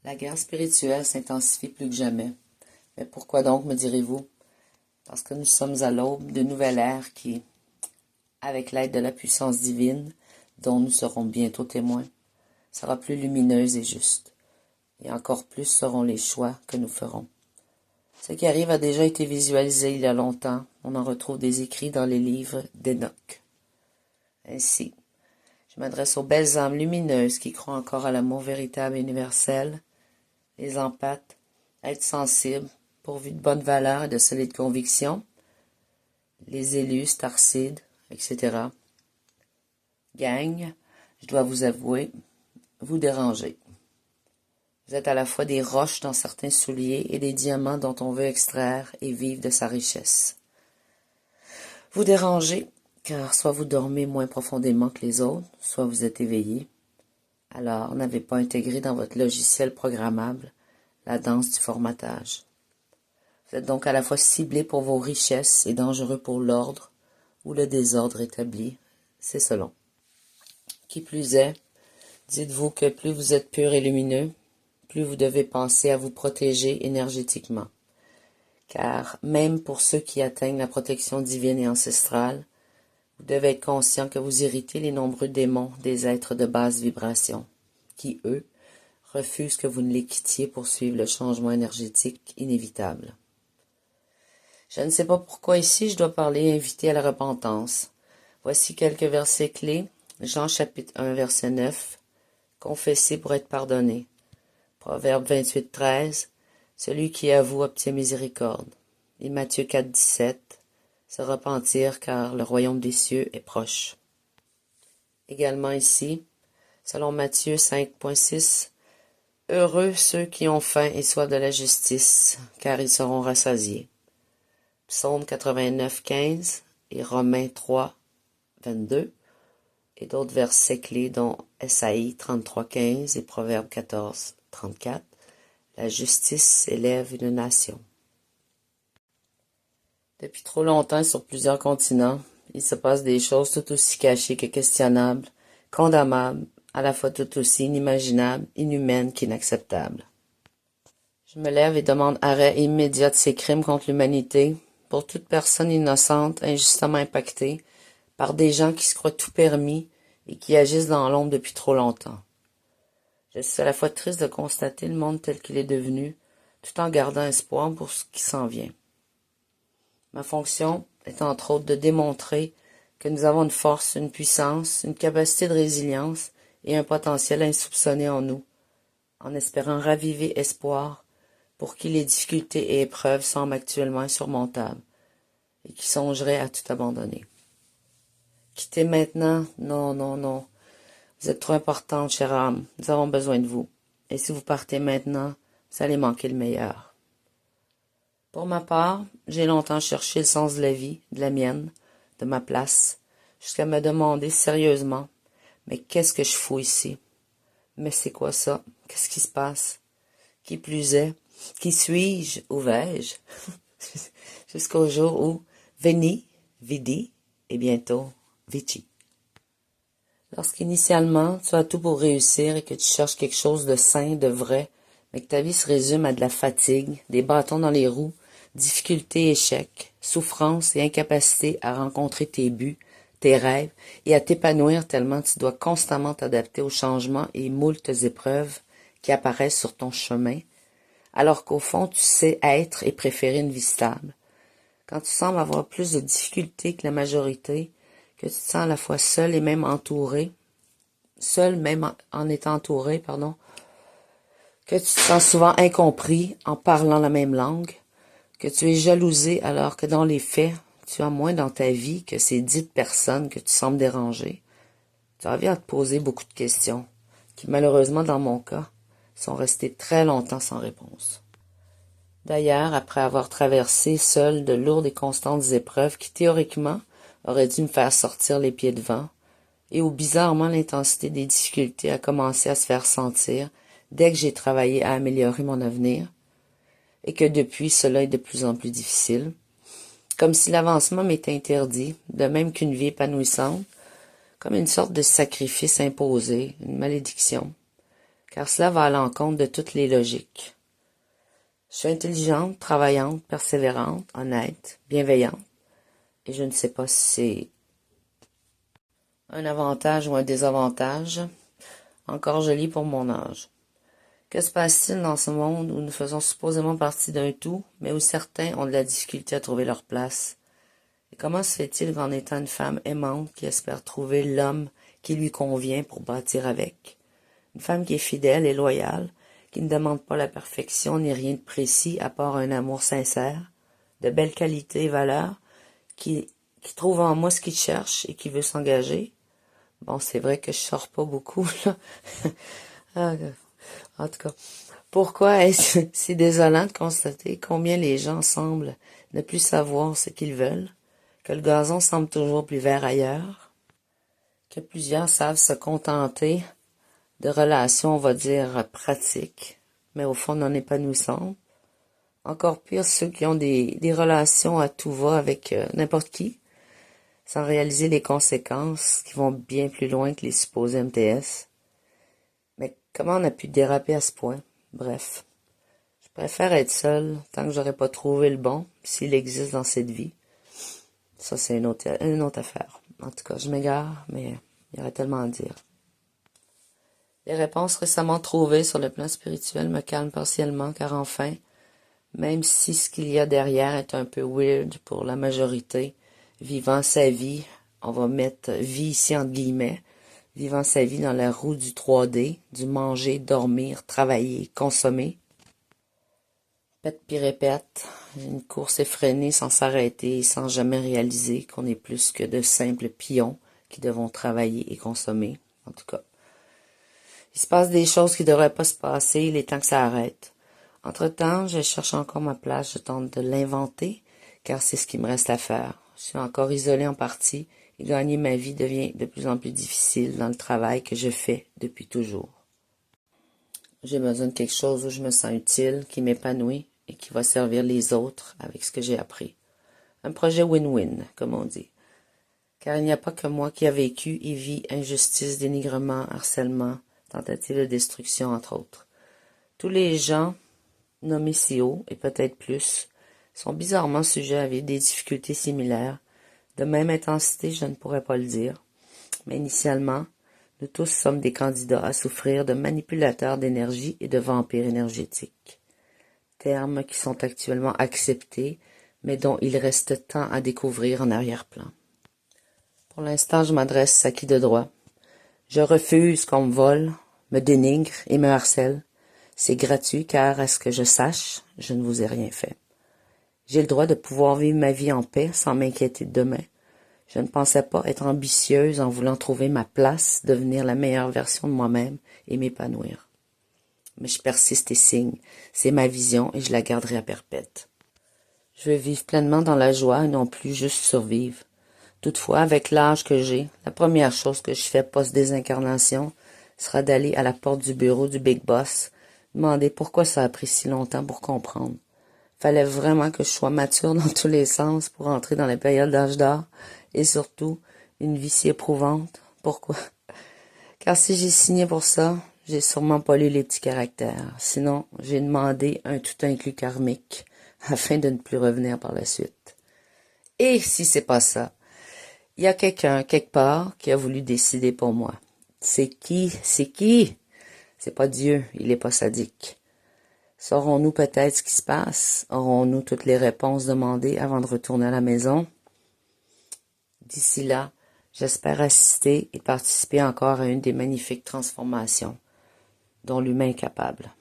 La guerre spirituelle s'intensifie plus que jamais. Mais pourquoi donc, me direz-vous? Parce que nous sommes à l'aube d'une nouvelle ère qui, avec l'aide de la puissance divine, dont nous serons bientôt témoins, sera plus lumineuse et juste. Et encore plus seront les choix que nous ferons. Ce qui arrive a déjà été visualisé il y a longtemps. On en retrouve des écrits dans les livres d'Enoch. Ainsi, je m'adresse aux belles âmes lumineuses qui croient encore à l'amour véritable et universel, les empathes, êtres sensibles, pourvus de bonnes valeurs et de solides convictions, les élus, starcides, etc. Gang, je dois vous avouer, vous dérangez. Vous êtes à la fois des roches dans certains souliers et des diamants dont on veut extraire et vivre de sa richesse. Vous dérangez, car soit vous dormez moins profondément que les autres, soit vous êtes éveillé. Alors, n'avez pas intégré dans votre logiciel programmable la danse du formatage. Vous êtes donc à la fois ciblé pour vos richesses et dangereux pour l'ordre ou le désordre établi, c'est selon. Qui plus est, dites-vous que plus vous êtes pur et lumineux, plus vous devez penser à vous protéger énergétiquement. Car même pour ceux qui atteignent la protection divine et ancestrale, vous devez être conscient que vous irritez les nombreux démons des êtres de basse vibration, qui, eux, refusent que vous ne les quittiez pour suivre le changement énergétique inévitable. Je ne sais pas pourquoi ici je dois parler et inviter à la repentance. Voici quelques versets clés. Jean chapitre 1, verset 9. Confessez pour être pardonné. Proverbe 28, 13. Celui qui avoue obtient miséricorde. Et Matthieu 4, 17. Se repentir car le royaume des cieux est proche. Également ici, selon Matthieu 5.6, heureux ceux qui ont faim et soif de la justice, car ils seront rassasiés. Psaume 89, 15 et Romains 3, 22, et d'autres versets clés dont Esaïe 33, 15 et Proverbe 14, 34. La justice élève une nation. Depuis trop longtemps sur plusieurs continents, il se passe des choses tout aussi cachées que questionnables, condamnables, à la fois tout aussi inimaginables, inhumaines qu'inacceptables. Je me lève et demande arrêt immédiat de ces crimes contre l'humanité pour toute personne innocente injustement impactée par des gens qui se croient tout permis et qui agissent dans l'ombre depuis trop longtemps. Je suis à la fois triste de constater le monde tel qu'il est devenu, tout en gardant espoir pour ce qui s'en vient. Ma fonction est entre autres de démontrer que nous avons une force, une puissance, une capacité de résilience et un potentiel insoupçonné en nous, en espérant raviver espoir pour qui les difficultés et épreuves semblent actuellement insurmontables et qui songeraient à tout abandonner. Quittez maintenant, non, non, non. Vous êtes trop importante, chère âme, nous avons besoin de vous. Et si vous partez maintenant, vous allez manquer le meilleur. Pour ma part, j'ai longtemps cherché le sens de la vie, de la mienne, de ma place, jusqu'à me demander sérieusement, mais qu'est-ce que je fous ici? Mais c'est quoi ça? Qu'est-ce qui se passe? Qui plus est, qui suis-je? Où vais-je? Jusqu'au jour où Veni, Vidi et bientôt Vici. Lorsqu'initialement tu as tout pour réussir et que tu cherches quelque chose de sain, de vrai, mais que ta vie se résume à de la fatigue, des bâtons dans les roues, difficultés, échecs, souffrance et incapacité à rencontrer tes buts, tes rêves et à t'épanouir tellement tu dois constamment t'adapter aux changements et moultes épreuves qui apparaissent sur ton chemin, alors qu'au fond tu sais être et préférer une vie stable. Quand tu sembles avoir plus de difficultés que la majorité, que tu te sens à la fois seul et même entouré, seul même en étant entouré, que tu te sens souvent incompris en parlant la même langue, que tu es jalousé alors que dans les faits, tu as moins dans ta vie que ces dites personnes que tu sembles déranger. Tu as envie de te poser beaucoup de questions, qui malheureusement dans mon cas, sont restées très longtemps sans réponse. D'ailleurs, après avoir traversé seul de lourdes et constantes épreuves qui théoriquement auraient dû me faire sortir les pieds devant, et où bizarrement l'intensité des difficultés a commencé à se faire sentir dès que j'ai travaillé à améliorer mon avenir, et que depuis cela est de plus en plus difficile, comme si l'avancement m'était interdit, de même qu'une vie épanouissante, comme une sorte de sacrifice imposé, une malédiction, car cela va à l'encontre de toutes les logiques. Je suis intelligente, travaillante, persévérante, honnête, bienveillante, et je ne sais pas si c'est un avantage ou un désavantage, encore joli pour mon âge. Que se passe-t-il dans ce monde où nous faisons supposément partie d'un tout, mais où certains ont de la difficulté à trouver leur place? Et comment se fait-il qu'en étant une femme aimante qui espère trouver l'homme qui lui convient pour bâtir avec, une femme qui est fidèle et loyale, qui ne demande pas la perfection ni rien de précis à part un amour sincère, de belles qualités et valeurs, qui trouve en moi ce qu'il cherche et qui veut s'engager? Bon, c'est vrai que je sors pas beaucoup, là. Ah, en tout cas, pourquoi est-ce si désolant de constater combien les gens semblent ne plus savoir ce qu'ils veulent, que le gazon semble toujours plus vert ailleurs, que plusieurs savent se contenter de relations, on va dire, pratiques, mais au fond non épanouissantes. Encore pire, ceux qui ont des relations à tout va avec n'importe qui, sans réaliser les conséquences qui vont bien plus loin que les supposés MTS. Mais comment on a pu déraper à ce point? Bref, je préfère être seule tant que j'aurais pas trouvé le bon, s'il existe dans cette vie. Ça, c'est une autre affaire. En tout cas, je m'égare, mais il y aurait tellement à dire. Les réponses récemment trouvées sur le plan spirituel me calment partiellement, car enfin, même si ce qu'il y a derrière est un peu weird pour la majorité, vivant sa vie, on va mettre vie ici entre guillemets, vivant sa vie dans la roue du 3D, du manger, dormir, travailler, consommer. Pète puis répète, une course effrénée sans s'arrêter, sans jamais réaliser qu'on est plus que de simples pions qui devons travailler et consommer. En tout cas, il se passe des choses qui ne devraient pas se passer, il est temps que ça arrête. Entre-temps, je cherche encore ma place, je tente de l'inventer, car c'est ce qui me reste à faire. Je suis encore isolée en partie, et gagner ma vie devient de plus en plus difficile dans le travail que je fais depuis toujours. J'ai besoin de quelque chose où je me sens utile, qui m'épanouit et qui va servir les autres avec ce que j'ai appris. Un projet win-win, comme on dit. Car il n'y a pas que moi qui a vécu et vit injustice, dénigrement, harcèlement, tentative de destruction, entre autres. Tous les gens nommés si haut, et peut-être plus, sont bizarrement sujets à vivre des difficultés similaires. De même intensité, je ne pourrais pas le dire. Mais initialement, nous tous sommes des candidats à souffrir de manipulateurs d'énergie et de vampires énergétiques. Termes qui sont actuellement acceptés, mais dont il reste tant à découvrir en arrière-plan. Pour l'instant, je m'adresse à qui de droit. Je refuse qu'on me vole, me dénigre et me harcèle. C'est gratuit car, à ce que je sache, je ne vous ai rien fait. J'ai le droit de pouvoir vivre ma vie en paix sans m'inquiéter de demain. Je ne pensais pas être ambitieuse en voulant trouver ma place, devenir la meilleure version de moi-même et m'épanouir. Mais je persiste et signe. C'est ma vision et je la garderai à perpète. Je veux vivre pleinement dans la joie et non plus juste survivre. Toutefois, avec l'âge que j'ai, la première chose que je fais post-désincarnation sera d'aller à la porte du bureau du Big Boss, demander pourquoi ça a pris si longtemps pour comprendre. Fallait vraiment que je sois mature dans tous les sens pour entrer dans la période d'âge d'or et surtout une vie si éprouvante. Pourquoi? Car si j'ai signé pour ça, j'ai sûrement pas lu les petits caractères. Sinon, j'ai demandé un tout inclus karmique afin de ne plus revenir par la suite. Et si c'est pas ça? Il y a quelqu'un, quelque part, qui a voulu décider pour moi. C'est qui? C'est qui? C'est pas Dieu, il est pas sadique. Saurons-nous peut-être ce qui se passe? Aurons-nous toutes les réponses demandées avant de retourner à la maison? D'ici là, j'espère assister et participer encore à une des magnifiques transformations dont l'humain est capable.